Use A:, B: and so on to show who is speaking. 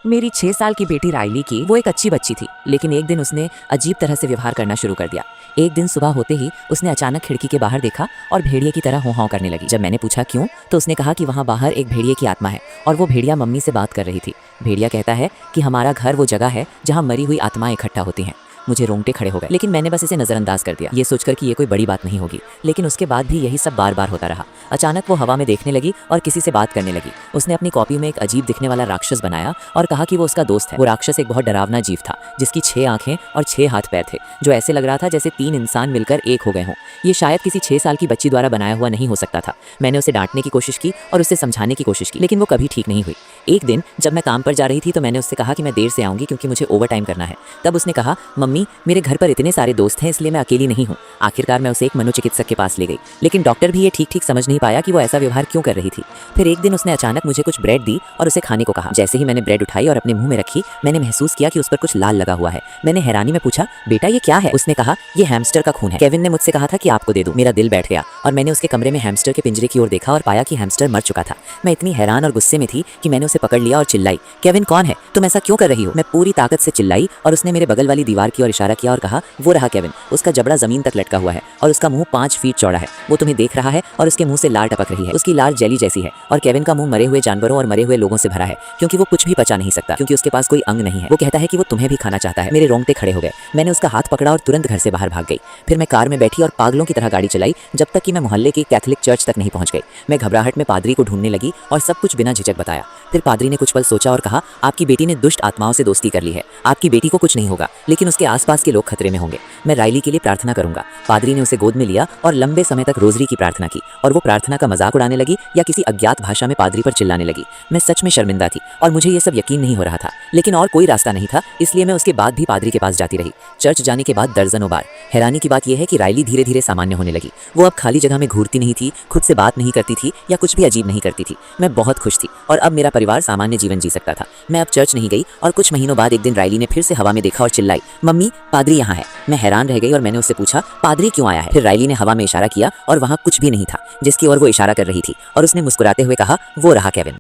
A: मेरी 6 साल की बेटी राइली की वो एक अच्छी बच्ची थी, लेकिन एक दिन उसने अजीब तरह से व्यवहार करना शुरू कर दिया। एक दिन सुबह होते ही उसने अचानक खिड़की के बाहर देखा और भेड़िए की तरह हों-हां करने लगी। जब मैंने पूछा क्यों, तो उसने कहा कि वहाँ बाहर एक भेड़िए की आत्मा है और वो भेड़िया मम्मी से बात कर रही थी। भेड़िया कहता है कि हमारा घर वो जगह है जहाँ मरी हुई आत्माएं इकट्ठा होती हैं। मुझे रोंगटे खड़े हो गए, लेकिन मैंने बस इसे नजरअंदाज कर दिया, ये सोचकर कि ये कोई बड़ी बात नहीं होगी। लेकिन उसके बाद भी यही सब बार बार होता रहा। अचानक वो हवा में देखने लगी और किसी से बात करने लगी। उसने अपनी कॉपी में एक अजीब दिखने वाला राक्षस बनाया और कहा कि वो उसका दोस्त है। वो राक्षस एक बहुत डरावना जीव था, जिसकी 6 आंखें और 6 हाथ पैर थे, जो ऐसे लग रहा था जैसे 3 इंसान मिलकर एक हो गए हों। ये शायद किसी 6 साल की बच्ची द्वारा बनाया हुआ नहीं हो सकता था। मैंने उसे डांटने की कोशिश की और उसे समझाने की कोशिश की, लेकिन वो कभी ठीक नहीं हुई। एक दिन जब मैं काम पर जा रही थी तो मैंने उससे कहा कि मैं देर से आऊंगी क्योंकि मुझे ओवर टाइम करना है। तब उसने कहा, मम्मी मेरे घर पर इतने सारे दोस्त हैं, इसलिए मैं अकेली नहीं हूँ। आखिरकार मैं उसे एक मनोचिकित्सक के पास ले गई, लेकिन डॉक्टर भी ये ठीक समझ नहीं पाया कि वो ऐसा व्यवहार क्यों कर रही थी। फिर एक दिन उसने अचानक मुझे कुछ ब्रेड दी और उसे खाने को कहा। जैसे ही मैंने ब्रेड उठाई और अपने मुंह में रखी, मैंने महसूस किया कि उस पर कुछ लाल लगा हुआ है। मैंने हैरानी में पूछा, बेटा ये क्या है? उसने कहा, ये हैमस्टर का खून है। केविन ने मुझसे कहा था कि आपको दे दूं। मेरा दिल बैठ गया और मैंने उसके कमरे में हैमस्टर के पिंजरे की ओर देखा और पाया कि हैमस्टर मर चुका था। मैं इतनी हैरान और गुस्से में थी कि मैंने उसे पकड़ लिया और चिल्लाई, केविन कौन है? तुम ऐसा क्यों कर रही हो? मैं पूरी ताकत से चिल्लाई और उसने मेरे बगल वाली दीवार की ओर इशारा किया और कहा, वो रहा केविन। उसका जबड़ा जमीन तक लटका हुआ है और उसका मुंह 5 फीट चौड़ा है। वो तुम्हें देख रहा है और उसके मुंह से लार टपक रही है। उसकी लार जेली जैसी है और केविन का मुंह मरे हुए जानवरों और मरे हुए लोगों से भरा है, क्योंकि वो कुछ भी पचा नहीं सकता, क्योंकि उसके पास कोई अंग नहीं है। वो कहता है कि वो तुम्हें भी खाना चाहता है। मेरे रोंगटे खड़े हो गए। मैंने उसका हाथ पकड़ा और तुरंत घर से बाहर भाग गई। फिर मैं कार में बैठी और पागलों की तरह गाड़ी चलाई, जब तक कि मैं मोहल्ले की कैथोलिक चर्च तक नहीं पहुंच गई। मैं घबराहट में पादरी को ढूंढने लगी और सब कुछ बिना झिझक बताया। फिर पादरी ने कुछ पल सोचा और कहा, आपकी बेटी ने दुष्ट आत्माओं से दोस्ती कर ली है। आपकी बेटी को कुछ नहीं होगा, लेकिन उसके आसपास के लोग खतरे में होंगे। मैं राइली के लिए प्रार्थना करूंगा। पादरी ने उसे गोद में लिया और लंबे समय तक रोजरी की प्रार्थना की, और वो प्रार्थना का मजाक उड़ाने लगी या किसी अज्ञात भाषा में पादरी पर चिल्लाने लगी। मैं सच में शर्मिंदा थी और मुझे ये सब यकीन नहीं हो रहा था, लेकिन और कोई रास्ता नहीं था, इसलिए मैं उसके बाद भी पादरी के पास जाती रही। चर्च जाने के बाद दर्जनों बार। हैरानी की बात यह है कि राइली धीरे धीरे सामान्य होने लगी। वो अब खाली जगह में घूरती नहीं थी, खुद से बात नहीं करती थी या कुछ भी अजीब नहीं करती थी। मैं बहुत खुश थी और अब मेरा परिवार सामान्य जीवन जी सकता था। मैं अब चर्च नहीं गई और कुछ महीनों बाद एक दिन राइली ने फिर से हवा में देखा और चिल्लाई, मम्मी पादरी यहाँ है। मैं हैरान रह गई और मैंने उससे पूछा, पादरी क्यों आया है? फिर राइली ने हवा में इशारा किया और वहाँ कुछ भी नहीं था जिसकी ओर वो इशारा कर रही थी, और उसने मुस्कुराते हुए कहा, वो रहा केविन।